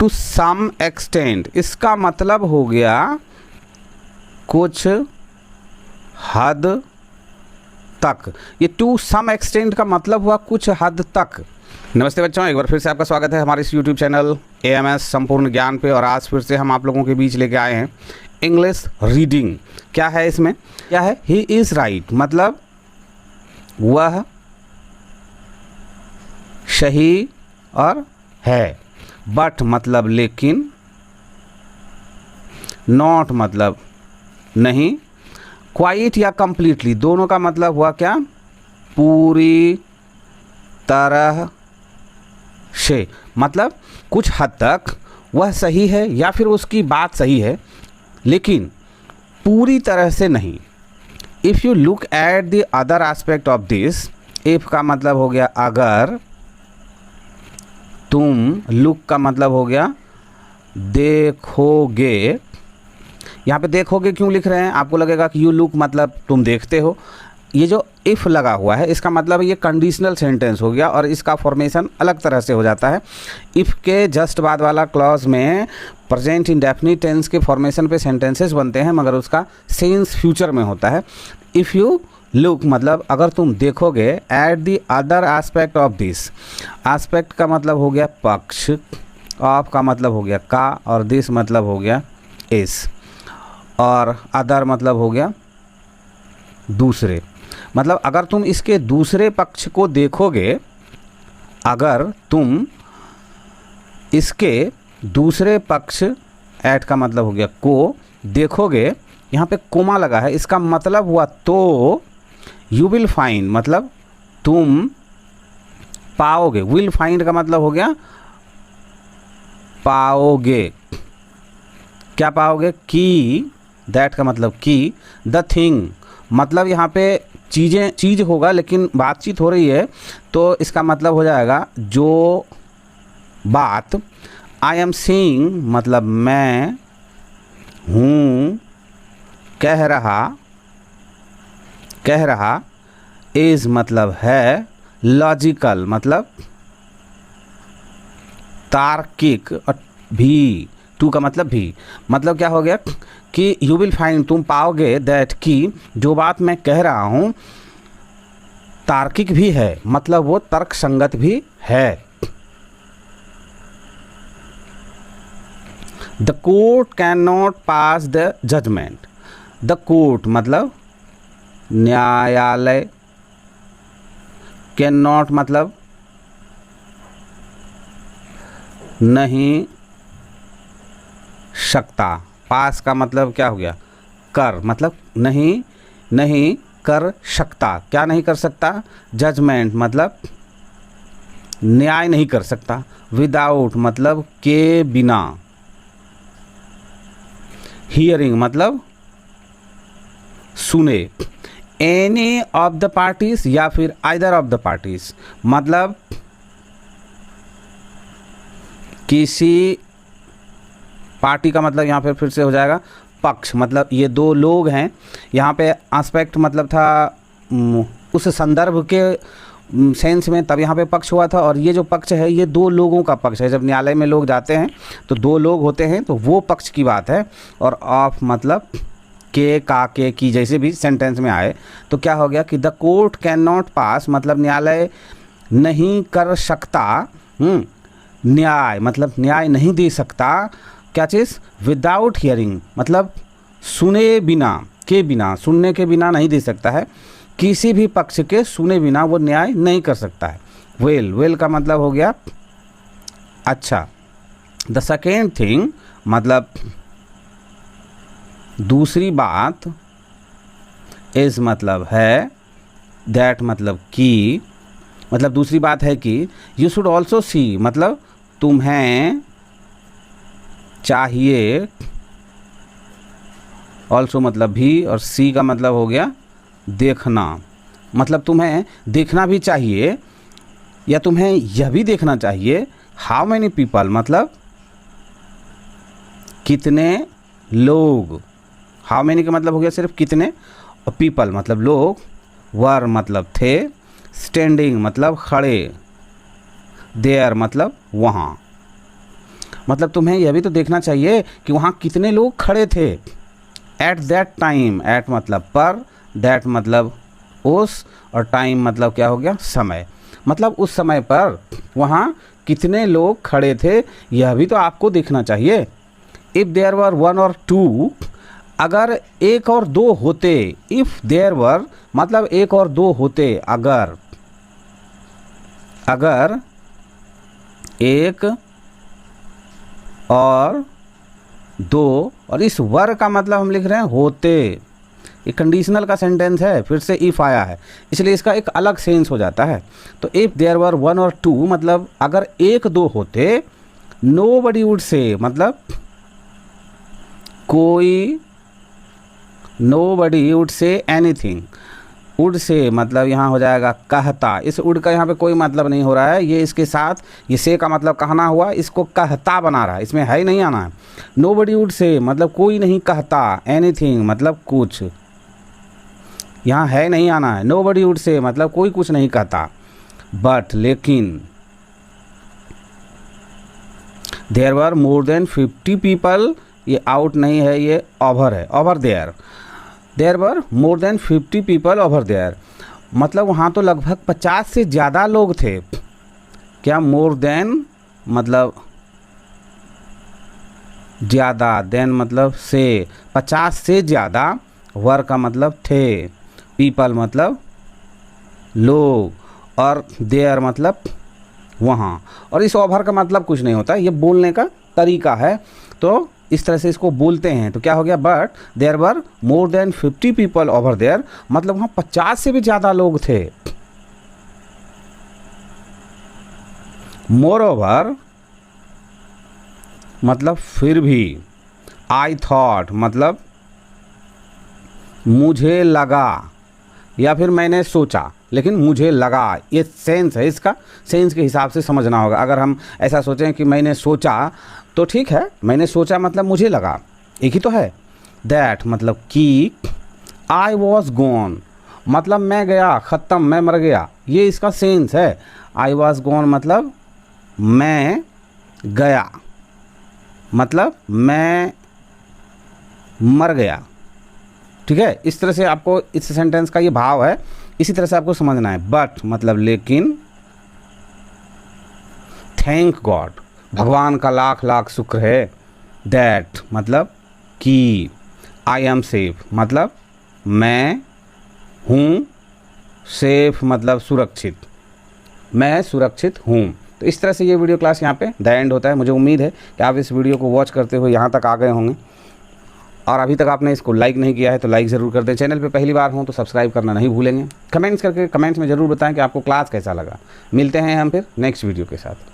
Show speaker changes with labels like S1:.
S1: To some extent, इसका मतलब हो गया कुछ हद तक। ये टू सम एक्सटेंट का मतलब हुआ कुछ हद तक। नमस्ते बच्चों, एक बार फिर से आपका स्वागत है हमारे इस यूट्यूब चैनल AMS संपूर्ण ज्ञान पे। और आज फिर से हम आप लोगों के बीच लेके आए हैं इंग्लिश रीडिंग। क्या है इसमें, क्या है? ही इज़ राइट मतलब वह सही और है, बट मतलब लेकिन, नॉट मतलब नहीं, क्वाइट या कंप्लीटली दोनों का मतलब हुआ क्या? पूरी तरह से, मतलब कुछ हद तक वह सही है या फिर उसकी बात सही है, लेकिन पूरी तरह से नहीं। If you look at the other aspect of this, if का मतलब हो गया अगर, तुम, लुक का मतलब हो गया देखोगे। यहाँ पे देखोगे क्यों लिख रहे हैं? आपको लगेगा कि यू लुक मतलब तुम देखते हो। ये जो इफ़ लगा हुआ है इसका मतलब ये कंडीशनल सेंटेंस हो गया और इसका फॉर्मेशन अलग तरह से हो जाता है। इफ़ के जस्ट बाद वाला क्लॉज में प्रेजेंट इंडेफिनिट टेंस के फॉर्मेशन पे सेंटेंसेस बनते हैं, मगर उसका सेंस फ्यूचर में होता है। इफ़ यू लुक मतलब अगर तुम देखोगे at the other aspect of this, aspect का मतलब हो गया पक्ष, ऑफ का मतलब हो गया का, और दिस मतलब हो गया इस, और अदर मतलब हो गया दूसरे। मतलब अगर तुम इसके दूसरे पक्ष को देखोगे, अगर तुम इसके दूसरे पक्ष, ऐट का मतलब हो गया को, देखोगे, यहाँ पे कोमा लगा है, इसका मतलब हुआ तो यू विल फाइंड मतलब तुम पाओगे। विल फाइंड का मतलब हो गया पाओगे। क्या पाओगे? की, दैट का मतलब की, द थिंग मतलब यहाँ पे चीज़ होगा, लेकिन बातचीत हो रही है तो इसका मतलब हो जाएगा जो बात। आई एम सीइंग मतलब मैं हूँ, कह रहा, इज़ मतलब है, लॉजिकल मतलब तार्किक, और भी, टू का मतलब भी। मतलब क्या हो गया कि यू विल फाइंड तुम पाओगे, दैट की जो बात मैं कह रहा हूँ तार्किक भी है, मतलब वो तर्क संगत भी है। The court can not pass the judgement, the court मतलब न्यायालय, कैन नॉट मतलब नहीं सकता, पास का मतलब क्या हो गया? कर, मतलब नहीं कर सकता। क्या नहीं कर सकता? जजमेंट मतलब न्याय नहीं कर सकता। विदाउट मतलब के बिना। हियरिंग मतलब सुने। एनी ऑफ द पार्टीज या फिर आइदर ऑफ द पार्टीज मतलब किसी पार्टी का मतलब यहाँ पे फिर से हो जाएगा पक्ष, मतलब ये दो लोग हैं। यहाँ पे एस्पेक्ट मतलब था उस संदर्भ के सेंस में, तब यहाँ पे पक्ष हुआ था। और ये जो पक्ष है ये दो लोगों का पक्ष है। जब न्यायालय में लोग जाते हैं तो दो लोग होते हैं, तो वो पक्ष की बात है। और ऑफ मतलब के, का, के, की जैसे भी सेंटेंस में आए तो क्या हो गया कि द कोर्ट कैन नॉट पास मतलब न्यायालय नहीं कर सकता, न्याय मतलब न्याय नहीं दे सकता। क्या चीज़? विदाउट हियरिंग मतलब सुने बिना, के बिना, सुनने के बिना नहीं दे सकता है। किसी भी पक्ष के सुने बिना वो न्याय नहीं कर सकता है। वेल का मतलब हो गया अच्छा। द सेकेंड थिंग मतलब दूसरी बात, इज मतलब है, दैट मतलब की, मतलब दूसरी बात है कि यू शुड ऑल्सो सी मतलब तुम्हें चाहिए, ऑल्सो मतलब भी, और सी का मतलब हो गया देखना, मतलब तुम्हें देखना भी चाहिए या तुम्हें यह भी देखना चाहिए। हाउ मैनी पीपल मतलब कितने लोग। हाउ मैनी का मतलब हो गया सिर्फ कितने, और पीपल मतलब लोग, वर मतलब थे, स्टैंडिंग मतलब खड़े, देयर मतलब वहाँ। मतलब तुम्हें यह भी तो देखना चाहिए कि वहाँ कितने लोग खड़े थे। एट दैट टाइम, एट मतलब पर, दैट मतलब उस, और टाइम मतलब क्या हो गया, समय। मतलब उस समय पर वहाँ कितने लोग खड़े थे, यह भी तो आपको देखना चाहिए। इफ़ देयर वर वन और टू, अगर एक और दो होते, इफ़ देयर वर मतलब एक और दो होते, अगर एक और दो, और इस वर का मतलब हम लिख रहे हैं होते, ये कंडीशनल का सेंटेंस है, फिर से इफ़ आया है इसलिए इसका एक अलग सेंस हो जाता है। तो इफ़ देयर वर वन और टू मतलब अगर एक दो होते, नोबडी वुड से मतलब कोई, nobody would say anything, would say मतलब यहाँ हो जाएगा कहता, इस वुड का यहाँ पे कोई मतलब नहीं हो रहा है, ये इसके साथ ये से का मतलब कहना हुआ, इसको कहता बना रहा है, इसमें है नहीं आना है। नोबडी वुड से मतलब कोई नहीं कहता, एनीथिंग मतलब कुछ, यहाँ है नहीं आना है। नोबडी वुड से मतलब कोई कुछ नहीं कहता, बट लेकिन there were more than 50 people, ये आउट नहीं है, ये ओवर है, over there, there were more than 50 people over there, मतलब वहाँ तो लगभग 50 से ज़्यादा लोग थे। क्या मोर देन मतलब ज़्यादा, देन मतलब से, 50 से ज़्यादा, वर का मतलब थे, पीपल मतलब लोग, और देयर मतलब वहाँ। और इस ओवर का मतलब कुछ नहीं होता, ये बोलने का तरीका है, तो इस तरह से इसको बोलते हैं। तो क्या हो गया, but there were more than 50 people over there, मतलब वहाँ 50 से भी ज़्यादा लोग थे। मोर ओवर मतलब फिर भी, आई थॉट मतलब मुझे लगा, या फिर मैंने सोचा, लेकिन मुझे लगा, ये सेंस है, इसका सेंस के हिसाब से समझना होगा। अगर हम ऐसा सोचें कि मैंने सोचा तो ठीक है, मैंने सोचा मतलब मुझे लगा, एक ही तो है। दैट मतलब कि, आई वॉज गॉन मतलब मैं गया, ख़त्म, मैं मर गया, ये इसका सेंस है। आई वॉज गॉन मतलब मैं गया, मतलब मैं मर गया, ठीक है। इस तरह से आपको इस सेंटेंस का ये भाव है, इसी तरह से आपको समझना है। बट मतलब लेकिन, थैंक गॉड भगवान का लाख लाख शुक्र है, दैट मतलब कि, आई एम सेफ मतलब मैं हूँ, सेफ मतलब सुरक्षित, मैं सुरक्षित हूँ। तो इस तरह से ये वीडियो क्लास यहाँ पे द एंड होता है। मुझे उम्मीद है कि आप इस वीडियो को वॉच करते हुए यहाँ तक आ गए होंगे, और अभी तक आपने इसको लाइक नहीं किया है तो लाइक ज़रूर कर दें। चैनल पे पहली बार हो तो सब्सक्राइब करना नहीं भूलेंगे। कमेंट्स में ज़रूर बताएं कि आपको क्लास कैसा लगा। मिलते हैं हम फिर नेक्स्ट वीडियो के साथ।